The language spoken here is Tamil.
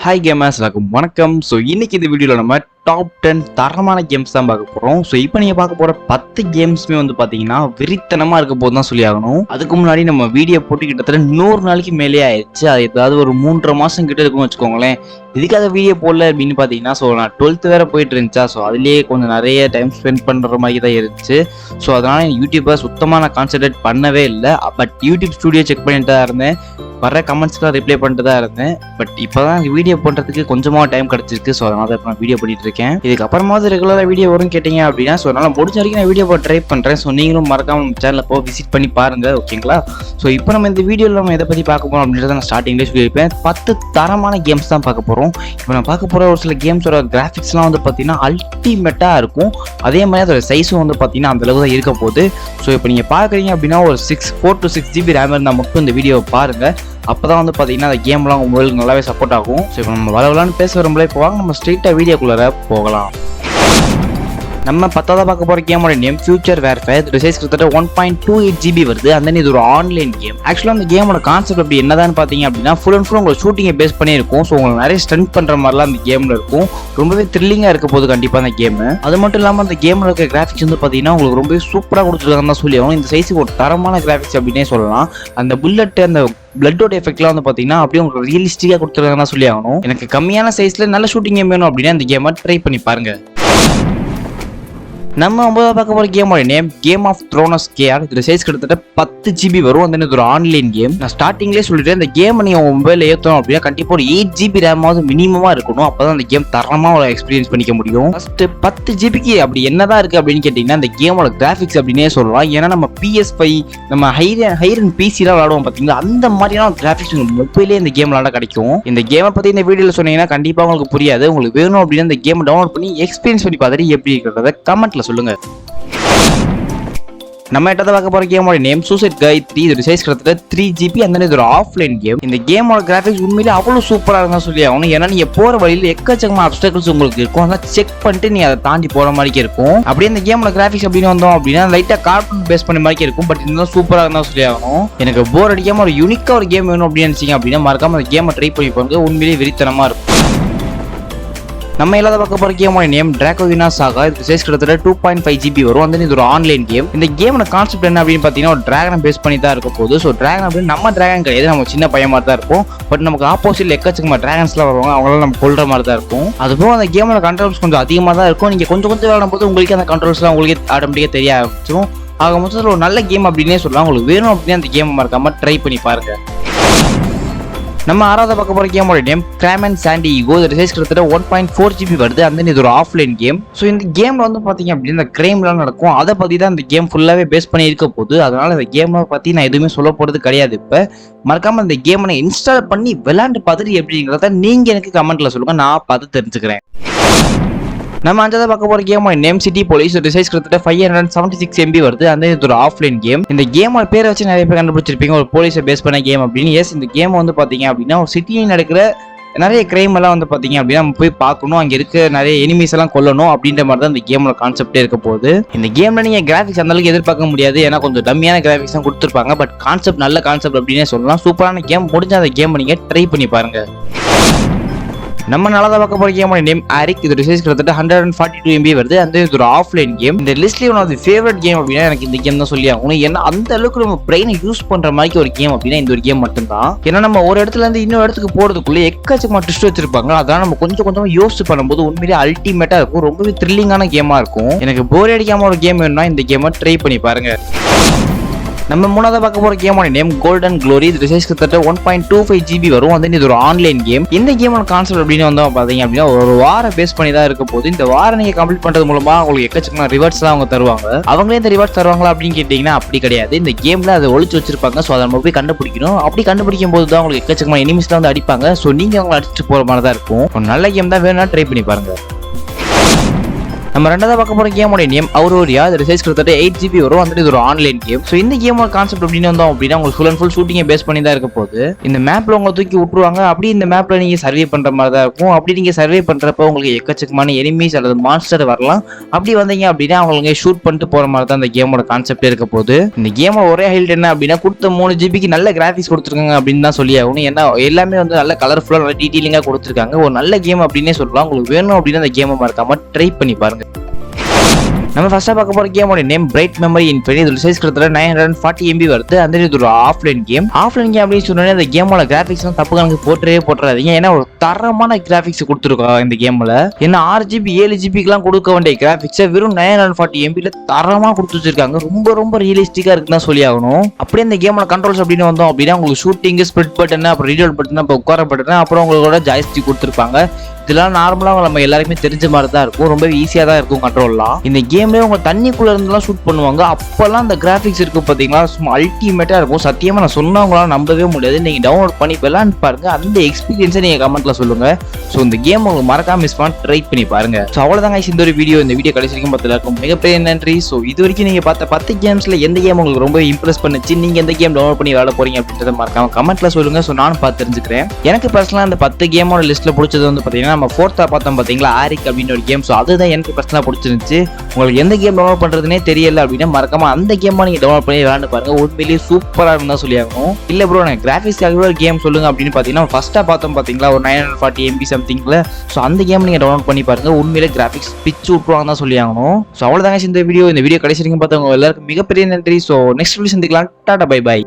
ஹாய் கேமர்ஸ் வணக்கம். ஸோ இன்னைக்கு இந்த வீடியோவில் நம்ம டாப் 10 தரமான கேம்ஸ் தான் பார்க்க போகிறோம். ஸோ இப்போ நீங்கள் பார்க்க போகிற 10 கேம்ஸுமே வந்து பார்த்தீங்கன்னா வெறித்தனமாக இருக்க போது தான் சொல்லி ஆகணும். அதுக்கு முன்னாடி நம்ம வீடியோ போட்டு கிட்டத்தட்ட 100 நாளைக்கு மேலே ஆயிடுச்சு. அது ஏதாவது ஒரு 3.5 மாதம் கிட்ட இருக்குன்னு வச்சுக்கோங்களேன். இதுக்காக வீடியோ போடல அப்படின்னு பார்த்தீங்கன்னா, ஸோ நான் 12th வேறு போயிட்டு இருந்துச்சா, ஸோ அதுலேயே கொஞ்சம் நிறைய டைம் ஸ்பெண்ட் பண்ணுற மாதிரி தான் இருந்துச்சு. ஸோ அதனால் யூடியூப்பை சுத்தமாக நான் கான்சன்ட்ரேட் பண்ணவே இல்லை. பட் யூடியூப் ஸ்டுடியோ செக் பண்ணிட்டு தான் இருந்தேன். வர கமெண்ட்ஸ்லாம் ரிப்ளை பண்ணிட்டு தான் இருந்தேன். பட் இப்போ தான் வீடியோ பண்ணுறதுக்கு கொஞ்சமாக டைம் கிடச்சிருக்கு. ஸோ அதனால தான் இப்போ நான் வீடியோ பண்ணிட்டு இருக்கேன். இதுக்கப்புறமாவது ரெகுலராக வீடியோ வரும் கேட்டிங்க அப்படின்னா, ஸோ அதனால் முடிஞ்ச வரைக்கும் நான் வீடியோ போட ட்ரை பண்ணுறேன். ஸோ நீங்களும் மறக்காம சேனலில் போய் விசிட் பண்ணி பாருங்கள், ஓகேங்களா? ஸோ இப்போ நம்ம இந்த வீடியோவில் நம்ம எதை பற்றி பார்க்க போகிறோம் அப்படின்றத நான் ஸ்டார்டிங்லேயே சொல்லியிருப்பேன். 10 தரமான கேம்ஸ் தான் பார்க்க போகிறோம். இப்போ நான் பார்க்க போகிற ஒரு சில கேம்ஸோட கிராஃபிக்ஸ்லாம் வந்து பார்த்தீங்கன்னா அல்டிமேட்டாக இருக்கும். அதே மாதிரி அதோட சைஸும் வந்து பார்த்தீங்கன்னா அந்தளவு தான் இருக்க போகுது. ஸோ இப்போ நீங்கள் பார்க்குறீங்க அப்படின்னா ஒரு 4 to 6 GB ரேம் இருந்தால் மட்டும் இந்த வீடியோவை பாருங்கள். அப்போ தான் வந்து பார்த்தீங்கன்னா அந்த கேம்லாம் உங்கள் மொபைலுக்கு நல்லாவே சப்போர்ட் ஆகும். ஸோ இப்போ நம்ம வளவலான்னு பேச வரும்போது இப்போ வாங்க நம்ம ஸ்ட்ரெயிட்டாக வீடியோக்குள்ளே போகலாம். நம்ம 10th பார்க்க போகிற கேமோட நேம் ஃபியூச்சர் வேர்ஃபேர். இது சைஸ் கிட்டத்தட்ட 1.28 GB வருது. அந்த இது ஒரு ஆன்லைன் கேம். ஆக்சுவலாக அந்த கேமோட கான்செப்ட் அப்படி என்னதான் பார்த்தீங்க அப்படின்னா, ஃபுல் அண்ட் ஃபுல் உங்களை ஷூட்டிங்கை பேஸ் பண்ணி இருக்கும். ஸோ உங்களுக்கு நிறைய ஸ்டண்ட் பண்ணுற மாதிரிலாம் அந்த கேமில் இருக்கும். ரொம்பவே த்ரில்லிங்காக இருக்க போது கண்டிப்பாக அந்த கேம். அது மட்டும் இல்லாமல் அந்த கேமில் இருக்க கிராஃபிக்ஸ் வந்து பார்த்தீங்கன்னா உங்களுக்கு ரொம்பவே சூப்பராக கொடுத்துருக்காங்க தான் சொல்லி ஆகணும். இந்த சைஸுக்கு ஒரு தரமான கிராஃபிக்ஸ் அப்படின்னே சொல்லலாம். அந்த புல்லட் அந்த பிளட்டோட எஃபெக்ட்லாம் வந்து பார்த்தீங்கன்னா அப்படியே உங்களுக்கு ரியலிஸ்டிக்காக கொடுத்துருக்காங்க தான் சொல்லி ஆகணும். எனக்கு கம்மியான சைஸில் நல்ல ஷூட்டிங் கேம் வேணும் அப்படின்னா இந்த கேமை ட்ரை பண்ணி பாருங்க. நம்ம 9th பார்க்க போகிற கேமோட நேம் கேம் ஆஃப் த்ரோனஸ் கேஆர். இதில் சைஸ் கிட்டத்தட்ட 10 GB வரும். அந்த இது ஒரு ஆன்லைன் கேம். நான் ஸ்டார்டிங்லேயே சொல்லிட்டு இந்த கேமை நீங்கள் உங்கள் மொபைலில் ஏற்றணும் அப்படின்னா கண்டிப்பாக ஒரு 8 GB ரேமாவது மினிமமாக இருக்கணும். அப்போ தான் அந்த கேம் தரமாக ஒரு எக்ஸ்பீரியன்ஸ் பண்ணிக்க முடியும். ஃபஸ்ட்டு 10 GBக்கு அப்படி என்னதான் இருக்குது அப்படின்னு கேட்டிங்கன்னா இந்த கேமோட கிராஃபிக்ஸ் அப்படின்னே சொல்லலாம். ஏன்னா நம்ம PS5 நம்ம ஹைரன் பிசிலாம் விளாடுவோம் பார்த்தீங்களா, அந்த மாதிரியான கிராஃபிக்ஸ் உங்களுக்கு மொபைலே இந்த கேம் விளாட கிடைக்கும். இந்த கேமை பற்றி இந்த வீடியோவில் சொன்னீங்கன்னா கண்டிப்பாக உங்களுக்கு புரியாது. உங்களுக்கு வேணும் அப்படின்னா இந்த கேமை டவுன்லோட் பண்ணி எக்ஸ்பீரியன்ஸ் பண்ணி பார்த்துட்டு எப்படி இருக்கிறத கமெண்ட்ல சொல்லுங்க. நம்ம எட்டாவது பார்க்க போற கேமோட நேம் சூசைட் காய் 3. இது சைஸ் கிட்டத்தட்ட 3 GB. அந்த இது ஒரு ஆஃப்லைன் கேம். இந்த கேமோட கிராஃபிக்ஸ் உண்மையிலே அவ்வளோ சூப்பராக இருந்தால் சொல்லி ஆகணும். ஏன்னா நீங்க போற வழியில் எக்கச்சக்கமான அப்டக்கிள்ஸ் உங்களுக்கு இருக்கும். அதெல்லாம் செக் பண்ணிட்டு நீ அதை தாண்டி போற மாதிரி இருக்கும். அப்படியே இந்த கேமோட கிராஃபிக்ஸ் அப்படின்னு வந்தோம் அப்படின்னா லைட்டா கார்ட்டூன் பேஸ் பண்ண மாதிரி இருக்கும். பட் இருந்தாலும் சூப்பராக இருந்தால் சொல்லி ஆகணும். எனக்கு போர் அடிக்காம ஒரு யூனிக்கா ஒரு கேம் வேணும் அப்படின்னு நினைச்சீங்க அப்படின்னா மறக்காம அந்த கேமை ட்ரை பண்ணி பாருங்க. உண்மையிலேயே வெறித்தனமா இருக்கும். நம்ம எல்லாத பார்க்க போகிற கேமோட நேம் டிராகோவினா சாகா. இது சைஸ் கிட்டத்தட்ட 2.5 GB வரும். அந்த இது ஒரு ஆன்லைன் கேம். இந்த கேமோட கான்செப்ட் என்ன அப்படின்னு பார்த்தீங்கன்னா ஒரு டிராகனை பேஸ் பண்ணி தான் இருக்க போகுது. ஸோ டிராகன் அப்படின்னு நம்ம டிராகன் கிடையாது, நம்ம சின்ன பையன் மாதிரி தான் இருக்கும். பட் நமக்கு ஆப்போசிட்ல எக்கச்சக்கமாக டிராகன்ஸ்லாம் வருவாங்க, அவங்களால நம்ம கொள்ற மாதிரி தான் இருக்கும். அதுபோக அந்த கேமோட கண்ட்ரோல்ஸ் கொஞ்சம் அதிகமாக தான் இருக்கும். நீங்கள் கொஞ்சம் விளையாடும் போது உங்களுக்கு அந்த கண்ட்ரோல்ஸ்லாம் உங்களுக்கு ஆட்டோமேட்டிக்காக தெரிய ஆரம்பிச்சிடும். ஆக மொத்தத்தில் ஒரு நல்ல கேம் அப்படின்னே சொல்லலாம். உங்களுக்கு வேணும் அப்படின்னா அந்த கேமை மறக்காம ட்ரை பண்ணி பாருங்க. நம்ம 6th பார்க்க போகிற கேமோட நேம் கிராமன் சாண்டி ஈகோ. இது சைஸ் கிட்டத்தட்ட 1.4 GB வருது. அந்த இது ஒரு ஆஃப்லைன் கேம். ஸோ இந்த கேமில் வந்து பார்த்தீங்க அப்படின்னா இந்த கிரைம்லாம் நடக்கும். அதை பற்றி தான் இந்த கேம் ஃபுல்லாகவே பேஸ் பண்ணி இருக்க போகுது. அதனால் இந்த கேமை பற்றி நான் எதுவுமே சொல்ல போகிறது கிடையாது. இப்போ மறக்காமல் இந்த கேமை நான் இன்ஸ்டால் பண்ணி விளையாண்டு பார்த்துட்டு எப்படிங்கிறத நீங்கள் எனக்கு கமெண்ட்டில் சொல்லுங்கள், நான் பார்த்து தெரிஞ்சுக்கிறேன். நம்ம 5th பார்க்க போகிற கேமோட நேம் சிட்டி போலீஸ். ஒரு சைஸ் கிட்டத்தட்ட 576 MB வருது. அந்த இது ஒரு ஆஃப்லைன் கேம். இந்த கேமோட பேரை வச்சு நிறைய பேர் கண்டுபிடிச்சிருப்பீங்க ஒரு போலீஸை பேஸ் பண்ண கேம் அப்படின்னு. எஸ், இந்த கேம் வந்து பார்த்தீங்க அப்படின்னா ஒரு சிட்டியில் நடக்கிற நிறைய கிரைம் எல்லாம் வந்து பார்த்தீங்க அப்படின்னா நம்ம போய் பார்க்கணும், அங்கே இருக்க நிறைய எனிமீஸ் எல்லாம் கொல்லணும் அப்படின்ற மாதிரி தான் இந்த கேமோட கான்செப்டே இருக்க போகுது. இந்த கேம்ல நீங்கள் கிராஃபிக்ஸ் அந்த அளவுக்கு எதிர்பார்க்க முடியாது. ஏன்னா கொஞ்சம் டம்மியான கிராஃபிக்ஸ் தான் கொடுத்துருப்பாங்க. பட் கான்செப்ட் நல்ல கான்செப்ட் அப்படின்னே சொல்லலாம். சூப்பரான கேம். முடிஞ்ச அந்த கேம் நீங்கள் ட்ரை பண்ணி பாருங்க. நம்ம நல்லதா பார்க்க போகிற கேமோட நேம் ஆரிக். இது சைஸ் கிட்டத்தட்ட 142 MB வருது. அந்த இது ஒரு ஆஃப்லைன் கேம். இந்த லிஸ்ட்லேயே one of the favourite game அப்படின்னா எனக்கு இந்த கேம் தான் சொல்லி ஆகணும். ஏன்னா அந்த அளவுக்கு நம்ம பிரெயினை யூஸ் பண்ற மாதிரி ஒரு கேம் அப்படின்னா இந்த ஒரு கேம் மட்டும்தான். ஏன்னா நம்ம ஒரு இடத்துல இருந்து இன்னொரு இடத்துக்கு போறதுக்குள்ளே எக்கச்சக்கமா ட்விஸ்ட் வச்சிருப்பாங்க. அதனால நம்ம கொஞ்சம் கொஞ்சமா யோசிச்சு பண்ணும்போது உண்மையிலேயே அல்டிமேட்டா இருக்கும். ரொம்பவே த்ரில்லிங்கான கேமா இருக்கும். எனக்கு போர் அடிக்காம ஒரு கேம் வேணும்னா இந்த கேமை ட்ரை பண்ணி பாருங்க. நம்ம 3th பார்க்க போகிற கேமோட நேம் கோல்டன் க்ளோரி. இது சைஸ் கிட்டத்தட்ட 1.25 GB வரும். வந்து இது ஒரு ஆன்லைன் கேம். இந்த கேமோட கான்செப்ட் அப்படின்னு வந்தோம் பார்த்தீங்க அப்படின்னா ஒரு வாரம் பேஸ் பண்ணி தான் இருக்க போது. இந்த வாரம் நீங்கள் கம்ப்ளீட் பண்ணுறது மூலமா உங்களுக்கு எக்கச்சக்கமான ரிவார்ட்ஸ் தான் அவங்க தருவாங்க. அவங்களே இந்த ரிவார்ட்ஸ் தருவாங்களா அப்படின்னு கேட்டிங்கன்னா அப்படி கிடையாது. இந்த கேமில் அதை ஒழிச்சு வச்சிருப்பாங்க. ஸோ அதை நம்ம போய் கண்டுபிடிக்கணும். அப்படி கண்டுபிடிக்கும் போது தான் உங்களுக்கு எக்கச்சக்கமான எனிமீஸ் தான் வந்து அடிப்பாங்க. ஸோ நீங்கள் அவங்களை அடிச்சுட்டு போகிற மாதிரி தான் இருக்கும். ஒரு நல்ல கேம் தான் வேணும்னா ட்ரை பண்ணி பாருங்க. நம்ம ரெண்டாவது பார்க்க போற கேமோட நேம் அவுரோரியா. இது சைஸ் கிட்டத்தட்ட 8 GB வரும். வந்துட்டு இது ஒரு ஆன்லைன் கேம். ஸோ இந்த கேமோட கான்செப்ட் அப்படின்னு வந்தோம் அப்படின்னா உங்களுக்கு ஃபுல் அண்ட் ஃபுல் ஷூட்டிங்கை பேஸ் பண்ணி தான் இருக்க போகுது. இந்த மேப்ல உங்களை தூக்கி விட்டுருவாங்க. அப்படி இந்த மேப்ல நீங்க சர்வே பண்ற மாதிரி தான் இருக்கும். அப்படி நீங்க சர்வே பண்றப்ப உங்களுக்கு எக்கச்சக்கமான எனிமீஸ் அல்லது மான்ஸ்டர் வரலாம். அப்படி வந்தீங்க அப்படின்னா அவங்களுக்கு ஷூட் பண்ணிட்டு போற மாதிரி தான் இந்த கேமோட கான்செப்ட் இருக்க போகுது. இந்த கேமோட ஒரே ஹைலைட் என்ன அப்படின்னா கொடுத்த 3 GB நல்ல கிராஃபிக்ஸ் கொடுத்துருக்காங்க அப்படின்னு தான் சொல்லி ஆகணும். ஏன்னா எல்லாமே வந்து நல்ல கலர்ஃபுல்லா நல்ல டீட்டெயிலிங்கா கொடுத்துருக்காங்க. ஒரு நல்ல கேம் அப்படின்னே சொல்லலாம். உங்களுக்கு வேணும் அப்படின்னா அந்த கேமை மறக்காம ட்ரை பண்ணி பாருங்க. நம்ம ஃபர்ஸ்டா பார்க்க போற கேமோட நேம் பிரைட் மெமரி இன்ஃபினிட்டி. இதோட சைஸ் கிட்டத்தட்ட 940 MB வருது. அந்த இது ஒரு ஆஃப்லைன் கேம். ஆஃப்லைன் கேம் அப்படின்னு சொன்னோன்னே அந்த கேமோட கிராஃபிக்ஸ் தப்பு கணக்கு போட்டுறாதீங்க. ஏன்னா ஒரு தரமான கிராஃபிக்ஸ் கொடுத்துருக்கோம் இந்த கேம்ல. ஏன்னா 6 GB 7 GB கொடுக்க வேண்டிய கிராஃபிக்ஸை வெறும் 940 MB தரமா கொடுத்து வச்சிருக்காங்க. ரொம்ப ரொம்ப ரியலிஸ்டிக்கா இருக்குன்னு சொல்லி ஆகணும். அப்படியே இந்த கேமோட கண்ட்ரோல்ஸ் அப்படின்னு வந்தோம் அப்படின்னா உங்களுக்கு ஷூட்டிங், ஸ்பிளிட் பட்டன், அப்புறம் ரீலோட் பட்டன், அப்புறம் உட்கார பட்டன், அப்புறம் உங்களோட ஜாய்ஸ்டிக் கொடுத்துருப்பாங்க. இதெல்லாம் நார்மலா நம்ம எல்லாருக்குமே தெரிஞ்ச மாதிரி தான் இருக்கும். ரொம்ப ஈஸியா தான் இருக்கும் கண்ட்ரோல்லாம். இந்த கேம்லயே உங்க தண்ணிக்குள்ள இருந்தெல்லாம் ஷூட் பண்ணுவாங்க. அப்பெல்லாம் அந்த கிராஃபிக்ஸ் இருக்கு பாத்தீங்களா, சும்மா அல்டிமேட்டா இருக்கும். சத்தியமா நான் சொன்னவங்களால நம்பவே முடியாது. நீங்க டவுன்லோட் பண்ணி விளையாண்டு பாருங்க. அந்த எக்ஸ்பீரியன்ஸை நீங்க கமெண்ட்ல சொல்லுங்க. ஸோ இந்த கேம் உங்களுக்கு மறக்காம மிஸ் பண்ண ட்ரை பண்ணி பாருங்க. ஸோ அவ்வளவுதாங்க இந்த ஒரு வீடியோ. இந்த வீடியோ கடைசி வரைக்கும் பார்த்துருக்கும் மிகப்பெரிய நன்றி. ஸோ இது வரைக்கும் நீங்க பார்த்த 10 கேம்ஸ்ல எந்த கேம் உங்களுக்கு ரொம்ப இம்ப்ரெஸ் பண்ணுச்சு, நீங்க எந்த கேம் டவுன்லோட் பண்ணி விளையாட போறீங்க அப்படின்றத மறக்காம கமெண்ட்ல சொல்லுங்க. ஸோ நானும் பார்த்து தெரிஞ்சுக்கிறேன். எனக்கு பர்சனலா அந்த 10 கேமோட லிஸ்ட்ல பிடிச்சது வந்து பாத்தீங்கன்னா நம்ம 4th பார்த்தோம் பாத்தீங்களா, ஆரிக் அப்படின்னு ஒரு கேம். ஸோ அதுதான் எனக்கு பர்சனலா பிடிச்சிருந்துச்சு. உங்களுக்கு எந்த கேம் டவுன்லோட் பண்றதுனே தெரியல அப்படின்னா மறக்காம அந்த கேம் நீங்க டவுன்லோட் பண்ணி விளையாண்டு பாருங்க. உண்மையிலேயே சூப்பரா இருந்தா சொல்லி ஆகணும். இல்ல ப்ரோ எனக்கு கிராஃபிக்ஸ்க்காகவே ஒரு கேம் சொல்லுங்க அப்படின்னு பாத்தீங்கன்னா ஃபர்ஸ்டா பார்த்தோம் பாத்தீங்களா ஒரு 940 MB சம்திங்ல. ஸோ அந்த கேம் நீங்க டவுன்லோட் பண்ணி பாருங்க. உண்மையிலே கிராஃபிக்ஸ் பிச்சு விட்டுருவாங்க தான் சொல்லி ஆகணும். ஸோ அவ்வளவுதாங்க இந்த வீடியோ. இந்த வீடியோ கடைசி வரைக்கும் பார்த்தவங்க எல்லாருக்கும் மிகப்பெரிய நன்றி. ஸோ நெக்ஸ்ட் வீடியோ சந்திக்கலாம். Tata bye by.